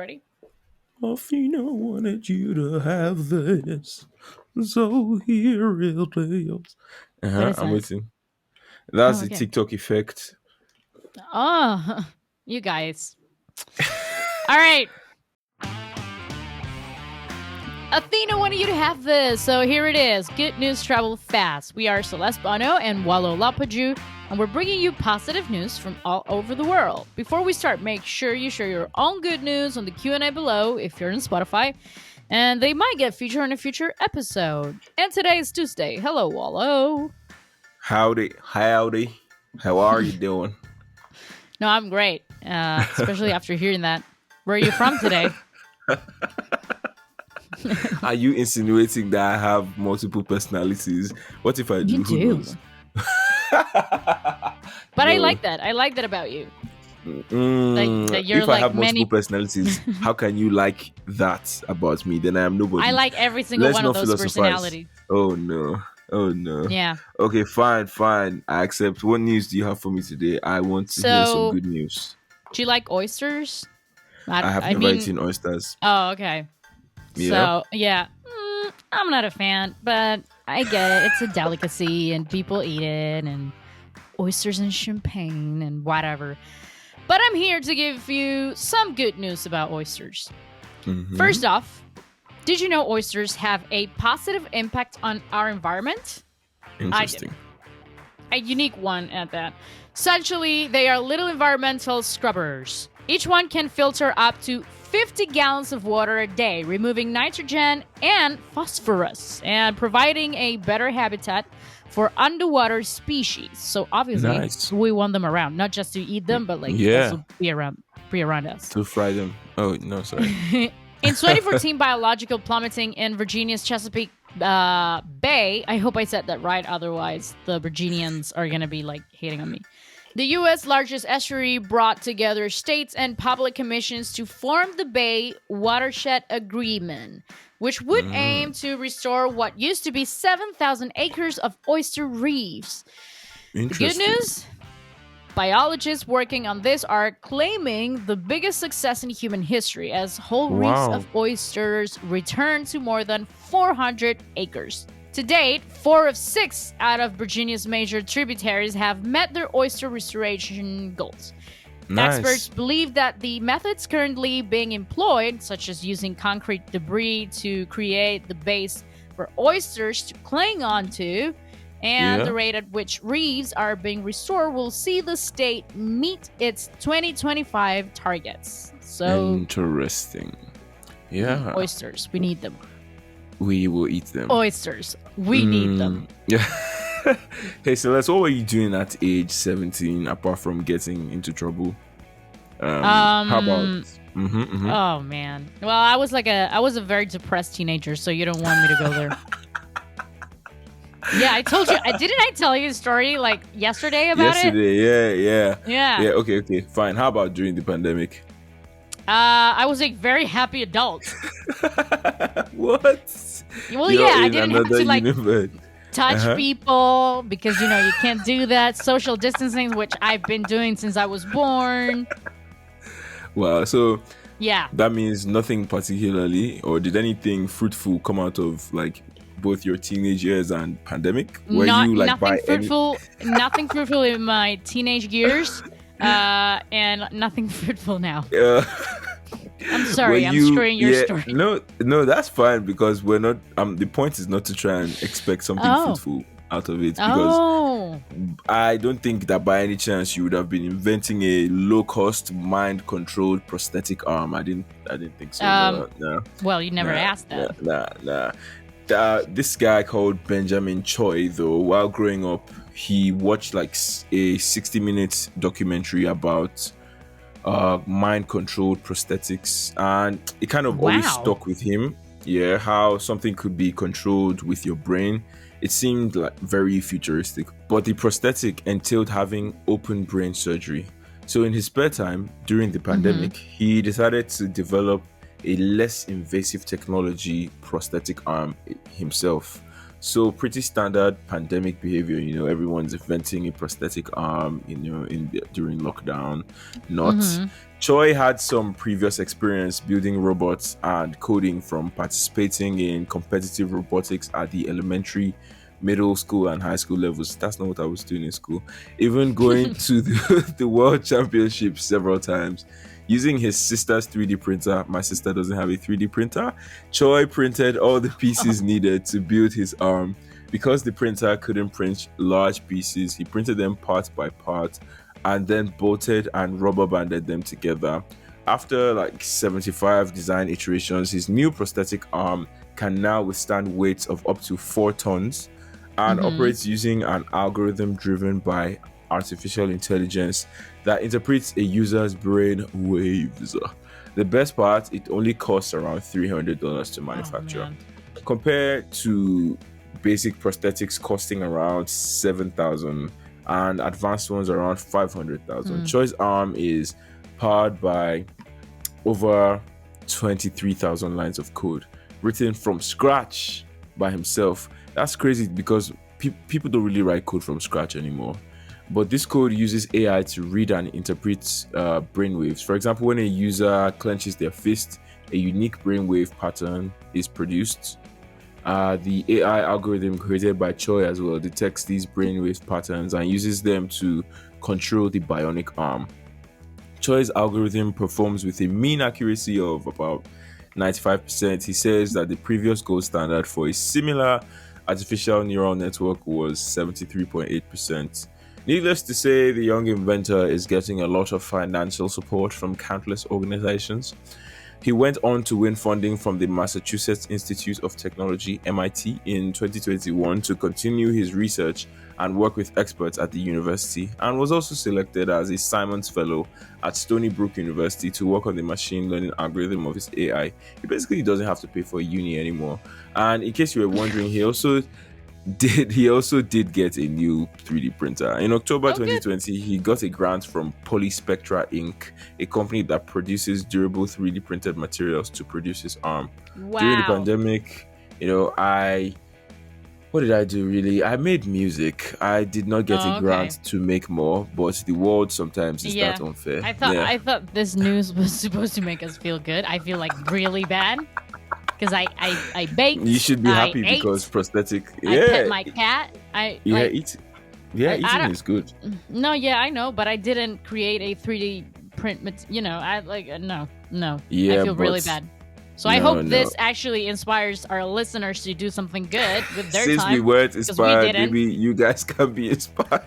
Ready? Athena wanted you to have this, so here it is. What is I'm that? waiting. That's Oh, the okay. TikTok effect. Oh, you guys. All right. Athena wanted you to have this, so here it is. Good news travel fast. We are Celeste Bono and Wallo Lapaju, and we're bringing you positive news from all over the world. Before we start, make sure you share your own good news on the Q&A below if you're on Spotify, and they might get featured in a future episode. And today is Tuesday. Hello, Wallo. Howdy, howdy. How are you doing? No, I'm great, especially after hearing that. Where are you from today? Are you insinuating that I have multiple personalities? What if I You do? Who do. knows? But I No. like that. I like that about you. Like that you're If I like have multiple many. personalities, how can you like that about me? Then I am I nobody. like every single Let's one of not those philosophize. personalities. Oh no. Oh no. Yeah. Okay, fine, fine. I accept. What news do you have for me today? I want to hear some So, good news. do you like oysters? I have I never mean, eaten oysters. oh, okay. Yeah. So, yeah, I'm not a fan, but I get it. It's a delicacy, and people eat it, and oysters and champagne and whatever. But I'm here to give you some good news about oysters. Mm-hmm. First off, did you know oysters have a positive impact on our environment? I didn't. Interesting. A unique one at that. Essentially, they are little environmental scrubbers. Each one can filter up to 50 gallons of water a day, removing nitrogen and phosphorus and providing a better habitat for underwater species. So obviously, Nice. we want them around, not just to eat them, but like Yeah. also be around us. To fry them. Oh no, sorry. In 2014, biological plummeting in Virginia's Chesapeake Bay. I hope I said that right. Otherwise, the Virginians are going to be like hating on me. The U.S. largest estuary brought together states and public commissions to form the Bay Watershed Agreement, which would aim to restore what used to be 7,000 acres of oyster reefs. The good Interesting. news? Biologists working on this are claiming the biggest success in human history as whole reefs Wow. of oysters return to more than 400 acres. To date, 4 of 6 out of Virginia's major tributaries have met their oyster restoration goals. Experts Nice. believe that the methods currently being employed, such as using concrete debris to create the base for oysters to cling onto, and Yeah. the rate at which reefs are being restored will see the state meet its 2025 targets. So, Interesting. Yeah. oysters, we need them. We will eat them. Oysters, we need them. Yeah. Hey, Celeste, what were you doing at age 17 apart from getting into trouble? How about? Oh man. Well, I was a very depressed teenager, so you don't want me to go there. Yeah, I told you. Didn't I tell you a story like yesterday about Yesterday, yeah. it? Yeah. Yeah, okay, fine. How about during the pandemic? I was a very happy adult. What? Well, You're yeah, I in didn't have another to like universe. touch people because you can't do that. Social distancing, which I've been doing since I was born. Wow, so Yeah. that means nothing particularly, or did anything fruitful come out of like both your teenage years and pandemic? Were Not you like nothing by any? fruitful. Nothing fruitful in my teenage years. And nothing fruitful now. I'm Were sorry, I'm you? screwing your Yeah, story. no, that's fine because we're not. The point is not to try and expect something Oh. fruitful out of it because Oh. I don't think that by any chance you would have been inventing a low-cost, mind-controlled prosthetic arm. I didn't think so. No. Well, you never Nah, asked that. nah. This guy called Benjamin Choi, though, while growing up, he watched like a 60-minute documentary about mind-controlled prosthetics, and it kind of always Wow. stuck with him. Yeah, how something could be controlled with your brain. It seemed like very futuristic, but the prosthetic entailed having open brain surgery. So in his spare time during the pandemic, he decided to develop a less invasive technology prosthetic arm himself. So pretty standard pandemic behavior. Everyone's inventing a prosthetic arm. During lockdown. Not. Mm-hmm. Choi had some previous experience building robots and coding from participating in competitive robotics at the elementary, middle school, and high school levels. That's not what I was doing in school. Even going to the World Championship several times. Using his sister's 3D printer, my sister doesn't have a 3D printer. Choi printed all the pieces needed to build his arm. Because the printer couldn't print large pieces, he printed them part by part and then bolted and rubber banded them together. After like 75 design iterations, his new prosthetic arm can now withstand weights of up to 4 tons and operates using an algorithm driven by artificial intelligence that interprets a user's brain waves. The best part, it only costs around $300 to manufacture, compared to basic prosthetics costing around 7,000 and advanced ones around 500,000. Choi's arm is powered by over 23,000 lines of code written from scratch by himself. That's crazy because people don't really write code from scratch anymore. But this code uses AI to read and interpret brainwaves. For example, when a user clenches their fist, a unique brainwave pattern is produced. The AI algorithm created by Choi as well detects these brainwave patterns and uses them to control the bionic arm. Choi's algorithm performs with a mean accuracy of about 95%. He says that the previous gold standard for a similar artificial neural network was 73.8%. Needless to say, the young inventor is getting a lot of financial support from countless organizations. He went on to win funding from the Massachusetts Institute of Technology, MIT, in 2021 to continue his research and work with experts at the university, and was also selected as a Simons Fellow at Stony Brook University to work on the machine learning algorithm of his AI. He basically doesn't have to pay for uni anymore. And in case you were wondering, he also did get a new 3D printer. In October 2020, he got a grant from Polyspectra Inc., a company that produces durable 3D printed materials to produce his arm. Wow. During the pandemic, what did I do really? I made music. I did not get a grant to make more, but the world sometimes is that unfair. I thought this news was supposed to make us feel good. I feel like really bad. Because I baked. You should be happy ate, because prosthetic. I pet my cat. Eating is good. No, I know, but I didn't create a 3D print. No. Yeah, I feel really bad. So I hope this actually inspires our listeners to do something good with their time. Since we weren't inspired, maybe you guys can be inspired.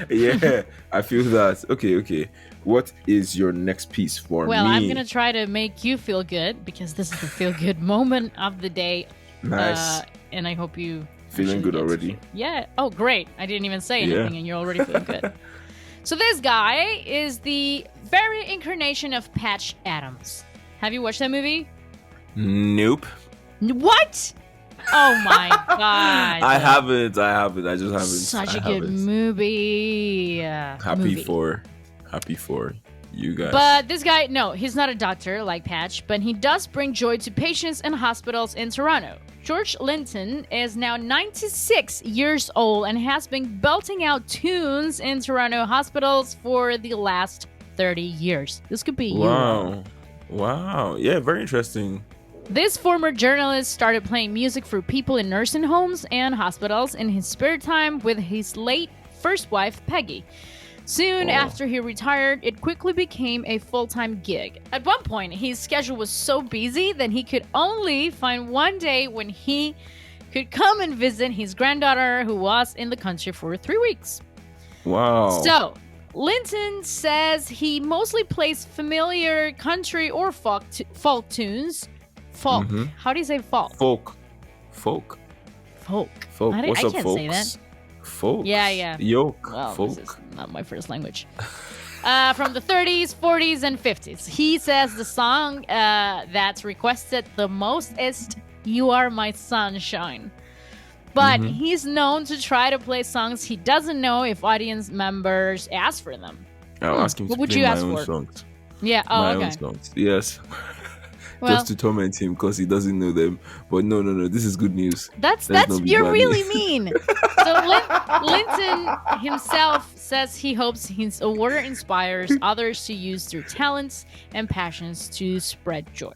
Yeah, I feel that. Okay. What is your next piece for me? Well, I'm going to try to make you feel good because this is the feel good moment of the day. Nice. And I hope you... Feeling good already? Yeah. Oh, great. I didn't even say anything and you're already feeling good. So this guy is the very incarnation of Patch Adams. Have you watched that movie? Nope. What? Oh my god. I haven't. I just haven't. Such a good movie. Happy for you guys. But this guy, no, he's not a doctor like Patch, but he does bring joy to patients in hospitals in Toronto. George Linton is now 96 years old and has been belting out tunes in Toronto hospitals for the last 30 years. This could be you. Wow. Yeah, very interesting. This former journalist started playing music for people in nursing homes and hospitals in his spare time with his late first wife, Peggy. Soon after he retired, it quickly became a full-time gig. At one point, his schedule was so busy that he could only find one day when he could come and visit his granddaughter who was in the country for 3 weeks. Wow. So, Linton says he mostly plays familiar country or folk tunes. Folk. Mm-hmm. How do you say folk? Folk. I What's up, can't folks? say that. Folk. Yeah. Yoke. Well, folk. this is not my first language. From the 30s, 40s, and 50s. He says the song that's requested the most is You Are My Sunshine. But he's known to try to play songs he doesn't know if audience members ask for them. I'll ask him to What would play you my ask own for? songs. Yeah, My okay. own songs. Yes. Well, just to torment him because he doesn't know them. But no, this is good news. Let's that's not be you're bad. really mean. So Linton himself says he hopes his award inspires others to use their talents and passions to spread joy.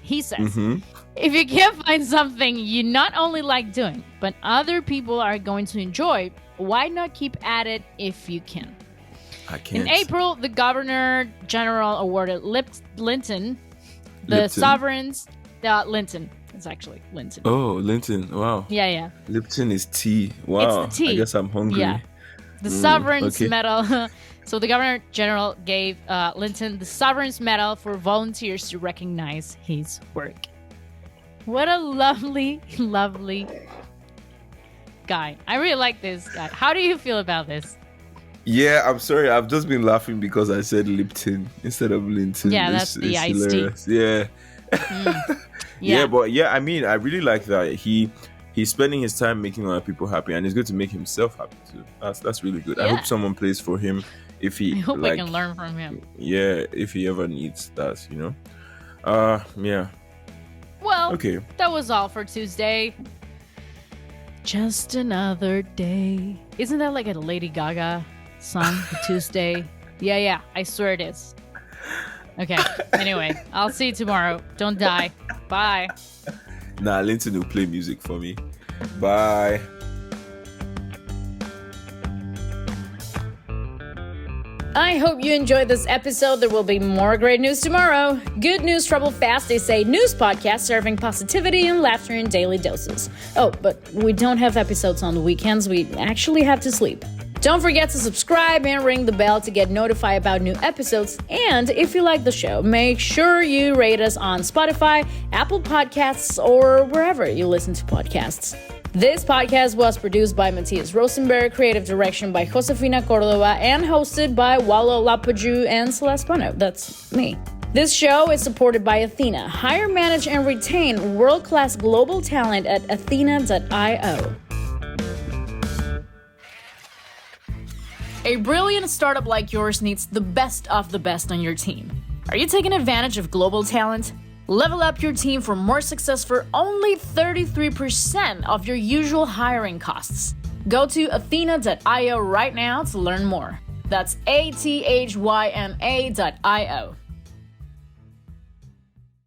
He says, if you can't find something you not only like doing, but other people are going to enjoy, why not keep at it if you can? I can't. In April, the Governor General awarded Linton the sovereign's Linton. It's actually Linton. Oh, Linton. Wow. Yeah. Lipton is tea. Wow. It's the tea. I guess I'm hungry. Yeah. The Sovereign's okay. Medal. So the Governor General gave Linton the Sovereign's Medal for volunteers to recognize his work. What a lovely, lovely guy. I really like this guy. How do you feel about this? Yeah, I'm sorry. I've just been laughing because I said Lipton instead of Linton. Yeah, that's the iced hilarious. tea. Yeah. Yeah. But yeah, I mean, I really like that. He's spending his time making other people happy, and it's good to make himself happy too. That's really good. Yeah. I hope someone plays for him if he. I hope like, I can learn from him. Yeah, if he ever needs that, Yeah. Well, Okay. that was all for Tuesday. Just another day. Isn't that like a Lady Gaga song for Tuesday? Yeah, I swear it is. Okay, anyway, I'll see you tomorrow. Don't die. Bye. Nah, Linton will play music for me. Bye. I hope you enjoyed this episode. There will be more great news tomorrow. Good news, trouble fast. They say news podcast serving positivity and laughter in daily doses. Oh, but we don't have episodes on the weekends. We actually have to sleep. Don't forget to subscribe and ring the bell to get notified about new episodes. And if you like the show, make sure you rate us on Spotify, Apple Podcasts, or wherever you listen to podcasts. This podcast was produced by Matthias Rosenberg, creative direction by Josefina Cordova, and hosted by Walo Lapaju and Celeste Bono. That's me. This show is supported by Athyna. Hire, manage, and retain world-class global talent at Athyna.io. A brilliant startup like yours needs the best of the best on your team. Are you taking advantage of global talent? Level up your team for more success for only 33% of your usual hiring costs. Go to Athyna.io right now to learn more. That's Athyna.io.